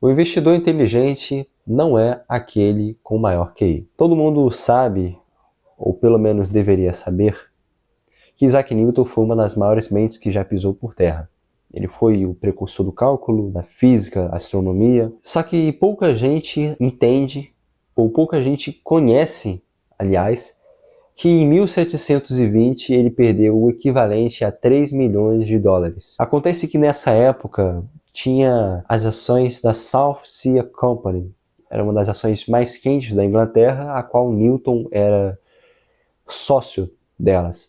O investidor inteligente não é aquele com maior QI. Todo mundo sabe, ou pelo menos deveria saber, que Isaac Newton foi uma das maiores mentes que já pisou por terra. Ele foi o precursor do cálculo, da física, astronomia. Só que pouca gente entende, ou pouca gente conhece, aliás, que em 1720 ele perdeu o equivalente a 3 milhões de dólares. Acontece que nessa época tinha as ações da South Sea Company. Era uma das ações mais quentes da Inglaterra, a qual Newton era sócio delas.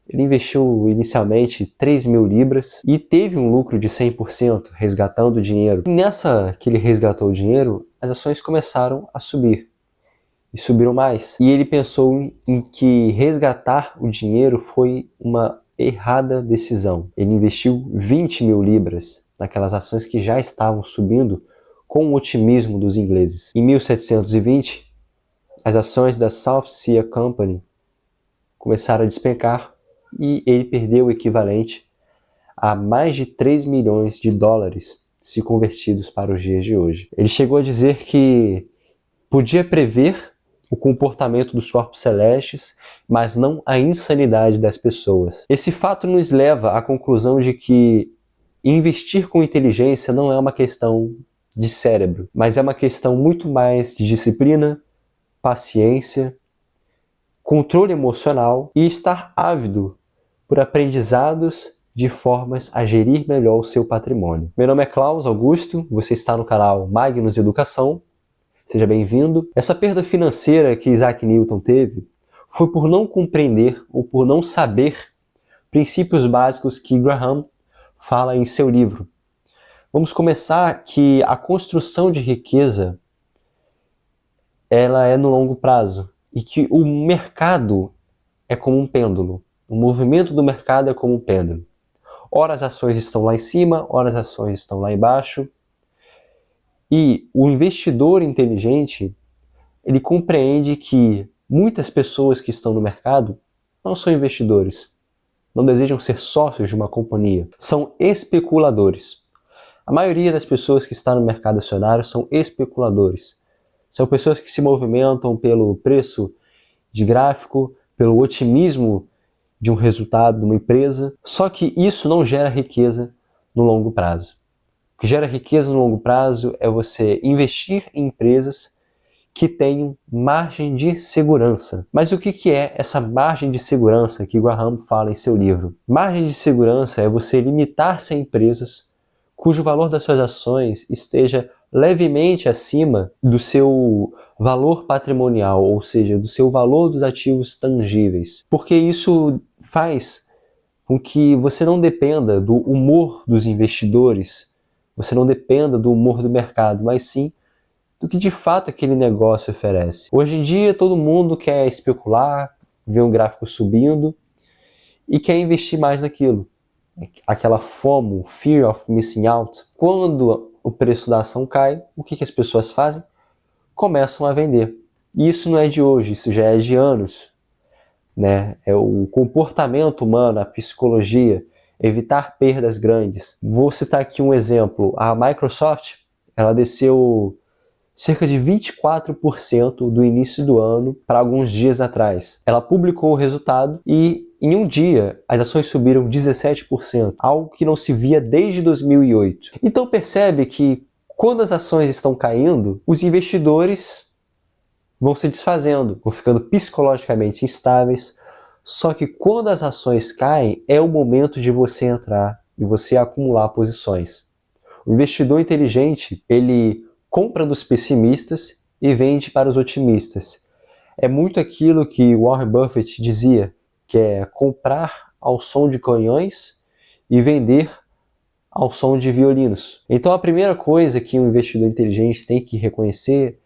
Ele investiu inicialmente 3 mil libras e teve um lucro de 100%, resgatando o dinheiro. E nessa que ele resgatou o dinheiro, as ações começaram a subir. E subiram mais. E ele pensou em que resgatar o dinheiro foi uma errada decisão. Ele investiu 20 mil libras naquelas ações que já estavam subindo com o otimismo dos ingleses. Em 1720, as ações da South Sea Company começaram a despencar e ele perdeu o equivalente a mais de 3 milhões de dólares se convertidos para os dias de hoje. Ele chegou a dizer que podia prever o comportamento dos corpos celestes, mas não a insanidade das pessoas. Esse fato nos leva à conclusão de que investir com inteligência não é uma questão de cérebro, mas é uma questão muito mais de disciplina, paciência, controle emocional e estar ávido por aprendizados de formas a gerir melhor o seu patrimônio. Meu nome é Klaus Augusto, você está no canal Magnus Educação. Seja bem-vindo. Essa perda financeira que Isaac Newton teve foi por não compreender ou por não saber princípios básicos que Graham fala em seu livro. Vamos começar que a construção de riqueza ela é no longo prazo e que o mercado é como um pêndulo. O movimento do mercado é como um pêndulo. Ora as ações estão lá em cima, ora as ações estão lá embaixo. E o investidor inteligente, ele compreende que muitas pessoas que estão no mercado não são investidores, não desejam ser sócios de uma companhia, são especuladores. A maioria das pessoas que estão no mercado acionário são especuladores. São pessoas que se movimentam pelo preço de gráfico, pelo otimismo de um resultado de uma empresa, só que isso não gera riqueza no longo prazo. O que gera riqueza no longo prazo é você investir em empresas que tenham margem de segurança. Mas o que é essa margem de segurança que Graham fala em seu livro? Margem de segurança é você limitar-se a empresas cujo valor das suas ações esteja levemente acima do seu valor patrimonial, ou seja, do seu valor dos ativos tangíveis. Porque isso faz com que você não dependa do humor dos investidores, você não dependa do humor do mercado, mas sim do que de fato aquele negócio oferece. Hoje em dia todo mundo quer especular, ver um gráfico subindo e quer investir mais naquilo. Aquela FOMO, Fear of Missing Out. Quando o preço da ação cai, o que as pessoas fazem? Começam a vender. E isso não é de hoje, isso já é de anos. Né? É o comportamento humano, a psicologia, evitar perdas grandes. Vou citar aqui um exemplo. A Microsoft, ela desceu cerca de 24% do início do ano para alguns dias atrás. Ela publicou o resultado e em um dia as ações subiram 17%, algo que não se via desde 2008. Então percebe que quando as ações estão caindo, os investidores vão se desfazendo, vão ficando psicologicamente instáveis. Só que quando as ações caem, é o momento de você entrar e você acumular posições. O investidor inteligente, ele compra dos pessimistas e vende para os otimistas. É muito aquilo que Warren Buffett dizia, que é comprar ao som de canhões e vender ao som de violinos. Então a primeira coisa que um investidor inteligente tem que reconhecer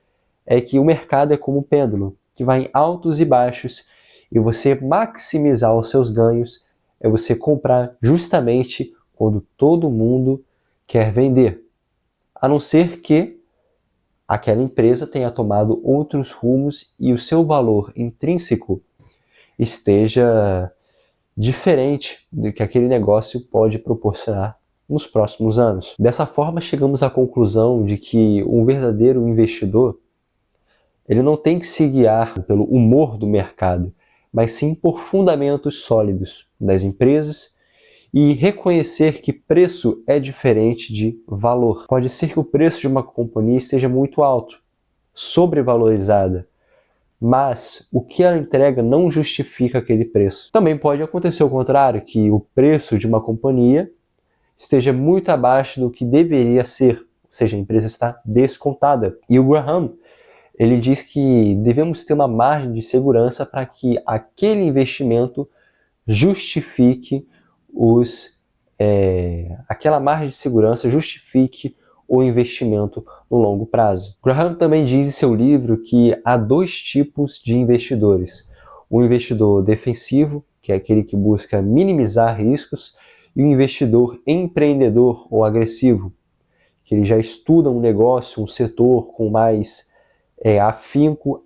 é que o mercado é como um pêndulo, que vai em altos e baixos, e você maximizar os seus ganhos é você comprar justamente quando todo mundo quer vender. A não ser que aquela empresa tenha tomado outros rumos e o seu valor intrínseco esteja diferente do que aquele negócio pode proporcionar nos próximos anos. Dessa forma, chegamos à conclusão de que um verdadeiro investidor, ele não tem que se guiar pelo humor do mercado, mas sim por fundamentos sólidos das empresas e reconhecer que preço é diferente de valor. Pode ser que o preço de uma companhia esteja muito alto, sobrevalorizada, mas o que ela entrega não justifica aquele preço. Também pode acontecer o contrário, que o preço de uma companhia esteja muito abaixo do que deveria ser, ou seja, a empresa está descontada. E o Graham, ele diz que devemos ter uma margem de segurança para que aquele investimento justifique aquela margem de segurança justifique o investimento no longo prazo. Graham também diz em seu livro que há dois tipos de investidores. O investidor defensivo, que é aquele que busca minimizar riscos, e o investidor empreendedor ou agressivo, que ele já estuda um negócio, um setor com mais afinco,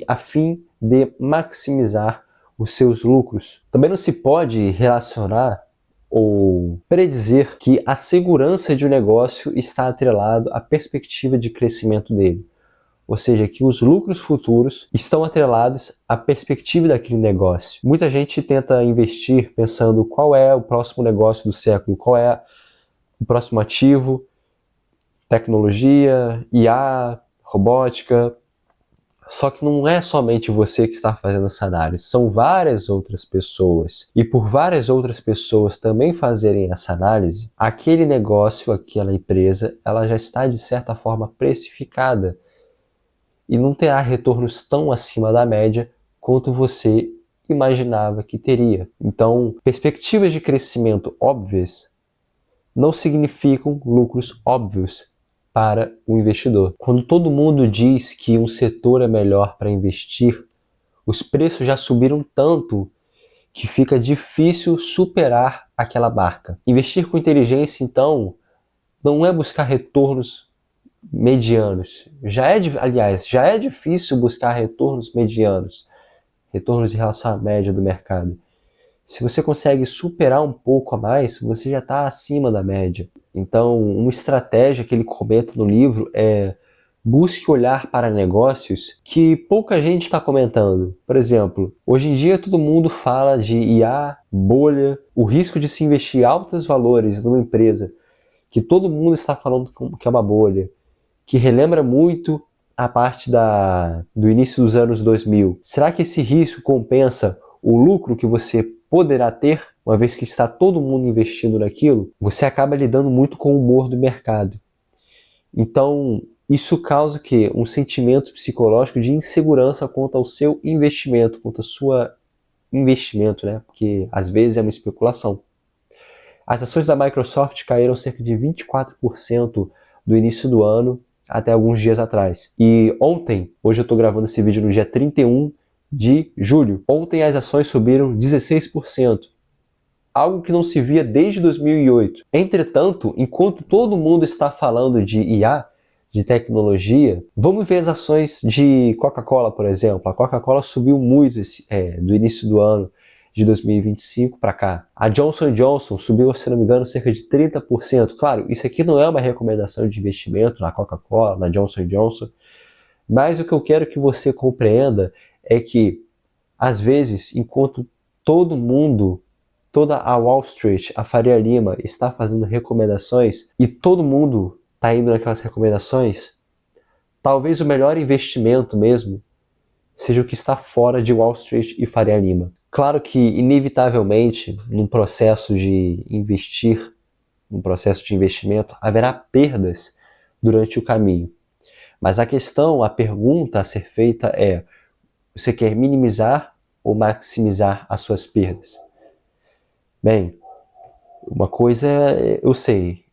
a fim de maximizar os seus lucros. Também não se pode relacionar ou predizer que a segurança de um negócio está atrelado à perspectiva de crescimento dele. Ou seja, que os lucros futuros estão atrelados à perspectiva daquele negócio. Muita gente tenta investir pensando qual é o próximo negócio do século, qual é o próximo ativo, tecnologia, IA, robótica. Só que não é somente você que está fazendo essa análise, são várias outras pessoas. E por várias outras pessoas também fazerem essa análise, aquele negócio, aquela empresa, ela já está de certa forma precificada e não terá retornos tão acima da média quanto você imaginava que teria. Então, perspectivas de crescimento óbvias não significam lucros óbvios para o investidor. Quando todo mundo diz que um setor é melhor para investir, os preços já subiram tanto que fica difícil superar aquela marca. Investir com inteligência, então, não é buscar retornos medianos. Aliás, já é difícil buscar retornos medianos, retornos em relação à média do mercado. Se você consegue superar um pouco a mais, você já está acima da média. Então, uma estratégia que ele comenta no livro é busque olhar para negócios que pouca gente está comentando. Por exemplo, hoje em dia todo mundo fala de IA, bolha, o risco de se investir altos valores numa empresa que todo mundo está falando que é uma bolha, que relembra muito a parte do início dos anos 2000. Será que esse risco compensa o lucro que você poderá ter, uma vez que está todo mundo investindo naquilo? Você acaba lidando muito com o humor do mercado. Então, isso causa um sentimento psicológico de insegurança quanto ao seu investimento, quanto ao seu investimento, né? Porque às vezes é uma especulação. As ações da Microsoft caíram cerca de 24% do início do ano até alguns dias atrás. E ontem, hoje eu estou gravando esse vídeo no dia 31 de julho. Ontem as ações subiram 16%, algo que não se via desde 2008. Entretanto, enquanto todo mundo está falando de IA, de tecnologia, vamos ver as ações de Coca-Cola, por exemplo. A Coca-Cola subiu muito do início do ano de 2025 para cá. A Johnson & Johnson subiu, se não me engano, cerca de 30%. Claro, isso aqui não é uma recomendação de investimento na Coca-Cola, na Johnson & Johnson, mas o que eu quero que você compreenda é que, às vezes, enquanto toda a Wall Street, a Faria Lima, está fazendo recomendações e todo mundo está indo naquelas recomendações, talvez o melhor investimento mesmo seja o que está fora de Wall Street e Faria Lima. Claro que, inevitavelmente, num processo de investimento, haverá perdas durante o caminho. Mas a pergunta a ser feita é: você quer minimizar ou maximizar as suas perdas? Bem, uma coisa eu sei,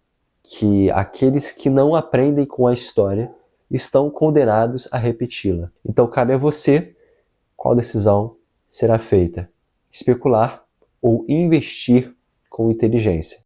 que aqueles que não aprendem com a história estão condenados a repeti-la. Então cabe a você qual decisão será feita: especular ou investir com inteligência.